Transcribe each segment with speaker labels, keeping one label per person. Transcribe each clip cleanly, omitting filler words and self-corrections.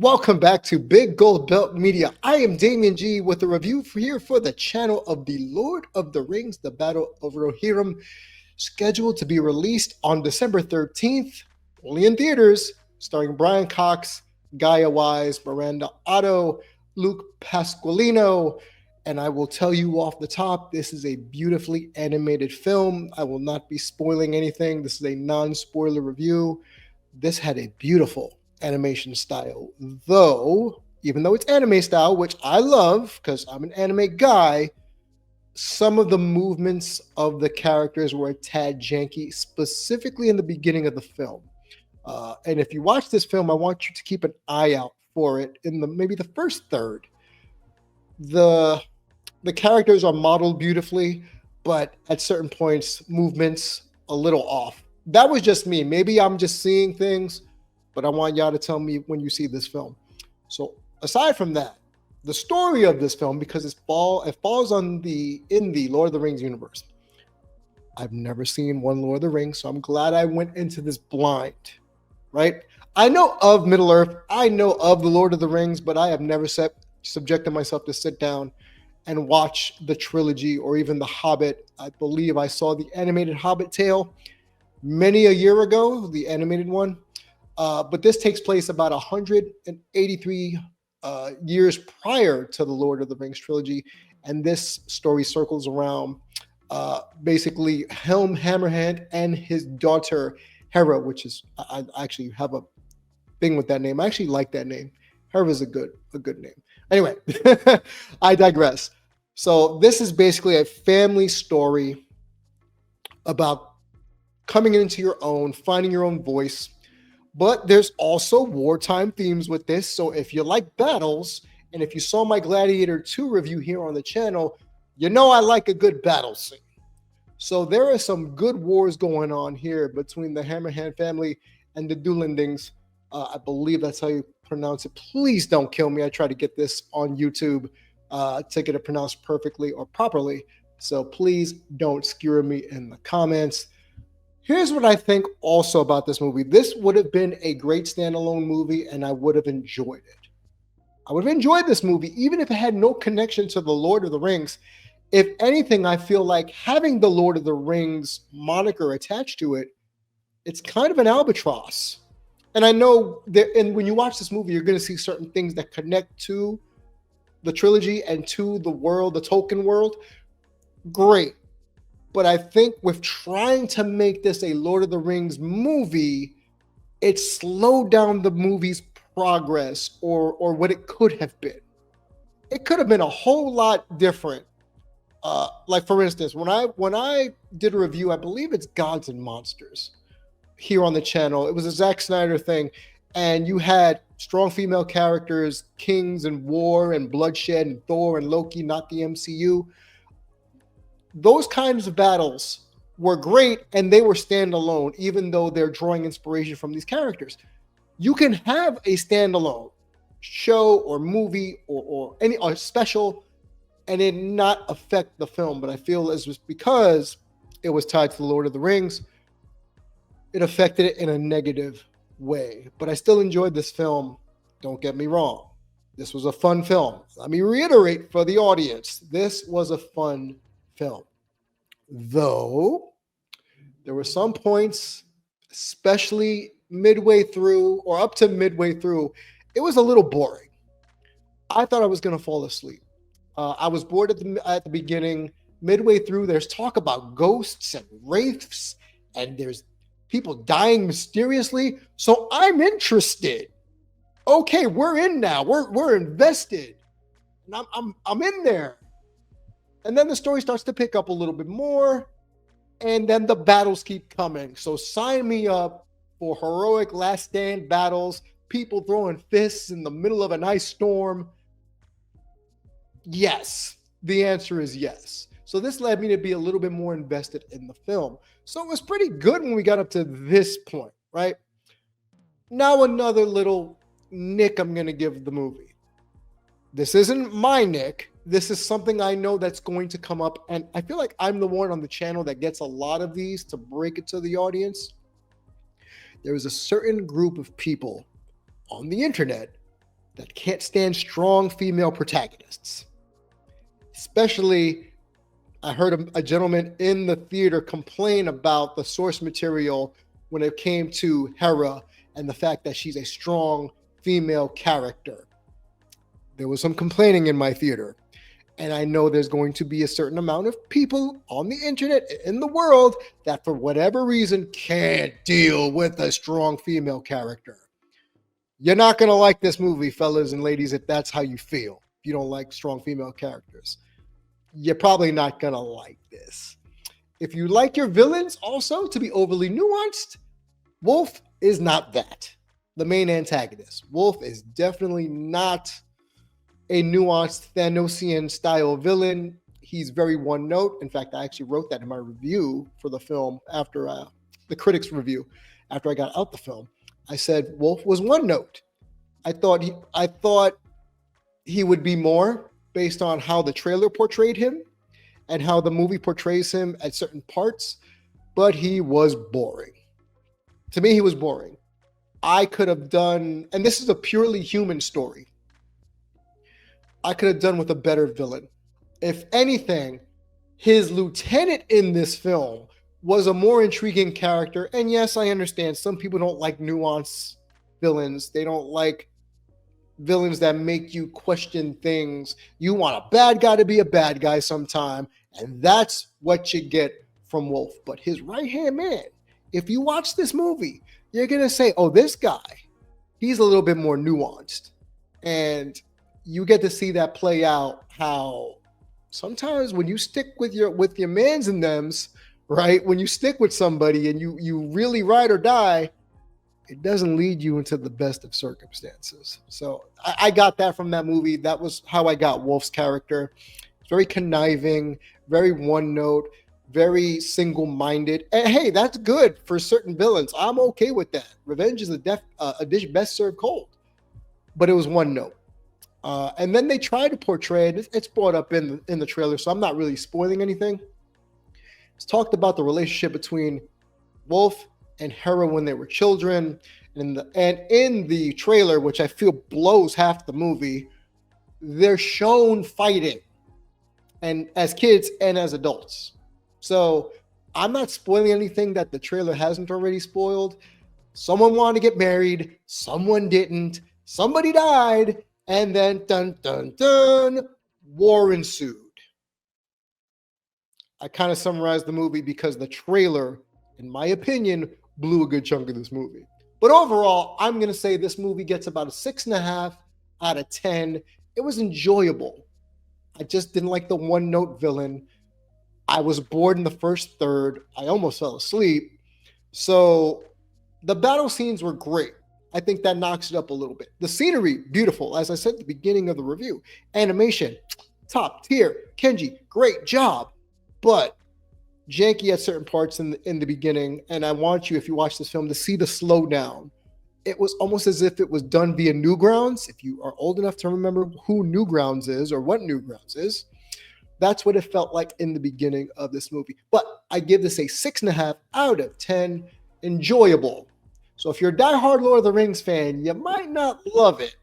Speaker 1: Welcome back to Big Gold Belt Media. I am Damien G with a review here for the channel of The Lord of the Rings, The Battle of Rohirrim, scheduled to be released on December 13th, only in theaters, starring Brian Cox, Gaia Wise, Miranda Otto, Luke Pasqualino, and I will tell you off the top, this is a beautifully animated film. I will not be spoiling anything. This is a non-spoiler review. This had a beautiful animation style, though even though it's anime style, which I love because I'm an anime guy, some of the movements of the characters were a tad janky, specifically in the beginning of the film. And if you watch this film, I want you to keep an eye out for it in maybe the first third. The characters are modeled beautifully, but at certain points, movements a little off. That was just me. Maybe I'm just seeing things, but I want y'all to tell me when you see this film. So aside from that, the story of this film, because it falls in the Lord of the Rings universe. I've never seen one Lord of the Rings, so I'm glad I went into this blind, right? I know of Middle-earth, I know of the Lord of the Rings, but I have never subjected myself to sit down and watch the trilogy or even The Hobbit. I believe I saw the animated Hobbit tale many a year ago, the animated one. But this takes place about 183 years prior to the Lord of the Rings trilogy. And this story circles around basically Helm Hammerhand and his daughter, Héra, which is, I actually have a thing with that name. I actually like that name. Héra is a good name. Anyway, I digress. So this is basically a family story about coming into your own, finding your own voice. But there's also wartime themes with this. So if you like battles, and if you saw my Gladiator 2 review here on the channel, you know I like a good battle scene. So there are some good wars going on here between the Hammerhand family and the Dulendings. I believe that's how you pronounce it. Please don't kill me. I try to get this on YouTube to get it pronounced perfectly or properly. So please don't skewer me in the comments. Here's what I think also about this movie. This would have been a great standalone movie, and I would have enjoyed it. I would have enjoyed this movie, even if it had no connection to the Lord of the Rings. If anything, I feel like having the Lord of the Rings moniker attached to it, it's kind of an albatross. And I know that, and when you watch this movie, you're going to see certain things that connect to the trilogy and to the world, the Tolkien world. Great. But I think with trying to make this a Lord of the Rings movie, it slowed down the movie's progress or what it could have been. It could have been a whole lot different. Like for instance, when I did a review, I believe it's Gods and Monsters here on the channel. It was a Zack Snyder thing, and you had strong female characters, kings and war and bloodshed and Thor and Loki, not the MCU. Those kinds of battles were great, and they were standalone, even though they're drawing inspiration from these characters. You can have a standalone show or movie or any special and it not affect the film. But I feel as was because it was tied to the Lord of the Rings, it affected it in a negative way. But I still enjoyed this film. Don't get me wrong. This was a fun film. Let me reiterate for the audience. This was a fun film. Though there were some points, especially midway through or up to midway through, it was a little boring. I thought I was going to fall asleep. I was bored at the beginning. Midway through, there's talk about ghosts and wraiths, and there's people dying mysteriously. So I'm interested. Okay, we're in now. We're invested. And I'm in there. And then the story starts to pick up a little bit more, and then the battles keep coming. So sign me up for heroic last stand battles, people throwing fists in the middle of an ice storm. Yes, the answer is yes. So this led me to be a little bit more invested in the film. So it was pretty good when we got up to this point, right? Now another little nick I'm going to give the movie. This isn't my nick. This is something I know that's going to come up, and I feel like I'm the one on the channel that gets a lot of these to break it to the audience. There is a certain group of people on the internet that can't stand strong female protagonists. Especially, I heard a gentleman in the theater complain about the source material when it came to Héra and the fact that she's a strong female character. There was some complaining in my theater. And I know there's going to be a certain amount of people on the internet, in the world, that for whatever reason can't deal with a strong female character. You're not going to like this movie, fellas and ladies, if that's how you feel. If you don't like strong female characters, you're probably not going to like this. If you like your villains also to be overly nuanced, Wulf is not that. The main antagonist. Wulf is definitely not a nuanced Thanosian style villain. He's very one note. In fact, I actually wrote that in my review for the film after the critics review, after I got out the film. I said Wulf was one note. I thought he would be more based on how the trailer portrayed him and how the movie portrays him at certain parts, but he was boring. To me, he was boring. I could have done, and this is a purely human story, I could have done with a better villain. If anything, his lieutenant in this film was a more intriguing character. And yes, I understand some people don't like nuanced villains. They don't like villains that make you question things. You want a bad guy to be a bad guy sometime, and that's what you get from Wulf. But his right-hand man, if you watch this movie, you're going to say, oh, this guy, he's a little bit more nuanced. And you get to see that play out, how sometimes when you stick with your mans and thems, right? When you stick with somebody and you really ride or die, it doesn't lead you into the best of circumstances. So I got that from that movie. That was how I got Wulf's character. It's very conniving, very one note, very single-minded. And hey, that's good for certain villains. I'm okay with that. Revenge is a dish best served cold. But it was one note. And then they try to portray it. It's brought up in the trailer, so I'm not really spoiling anything. It's talked about the relationship between Wulf and Héra when they were children, and in the trailer, which I feel blows half the movie, they're shown fighting, and as kids and as adults. So I'm not spoiling anything that the trailer hasn't already spoiled. Someone wanted to get married, someone didn't, somebody died. And then, dun, dun, dun, war ensued. I kind of summarized the movie because the trailer, in my opinion, blew a good chunk of this movie. But overall, I'm going to say this movie gets about a 6.5 out of 10. It was enjoyable. I just didn't like the one-note villain. I was bored in the first third. I almost fell asleep. So the battle scenes were great. I think that knocks it up a little bit. The scenery, beautiful. As I said at the beginning of the review. Animation, top tier. Kenji, great job. But janky at certain parts in the beginning. And I want you, if you watch this film, to see the slowdown. It was almost as if it was done via Newgrounds. If you are old enough to remember who Newgrounds is or what Newgrounds is, that's what it felt like in the beginning of this movie. But I give this a 6.5 out of 10. Enjoyable. So if you're a diehard Lord of the Rings fan, you might not love it,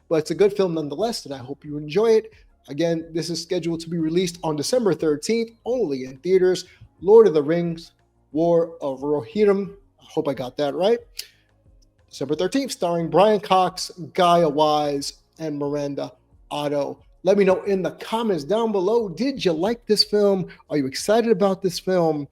Speaker 1: but it's a good film nonetheless, and I hope you enjoy it. Again, this is scheduled to be released on December 13th, only in theaters. Lord of the Rings, War of Rohirrim. I hope I got that right. December 13th, starring Brian Cox, Gaia Wise, and Miranda Otto. Let me know in the comments down below, did you like this film? Are you excited about this film?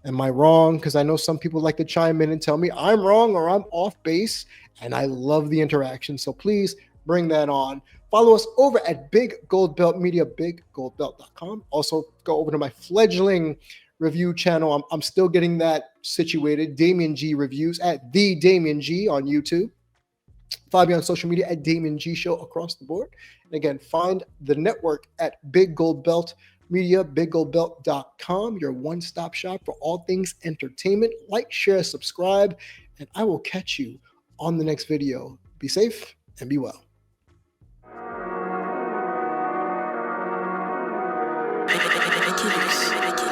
Speaker 1: Am I wrong? Because I know some people like to chime in and tell me I'm wrong or I'm off base, and I love the interaction. So please bring that on. Follow us over at Big Gold Belt Media, biggoldbelt.com. Also, go over to my fledgling review channel. I'm still getting that situated. Damien G Reviews at The Damien G on YouTube. Follow me on social media at Damien G Show across the board. And again, find the network at Big Gold Belt Media, biggoldbelt.com, your one-stop shop for all things entertainment. Like, share, subscribe, and I will catch you on the next video. Be safe and be well.
Speaker 2: Reprises.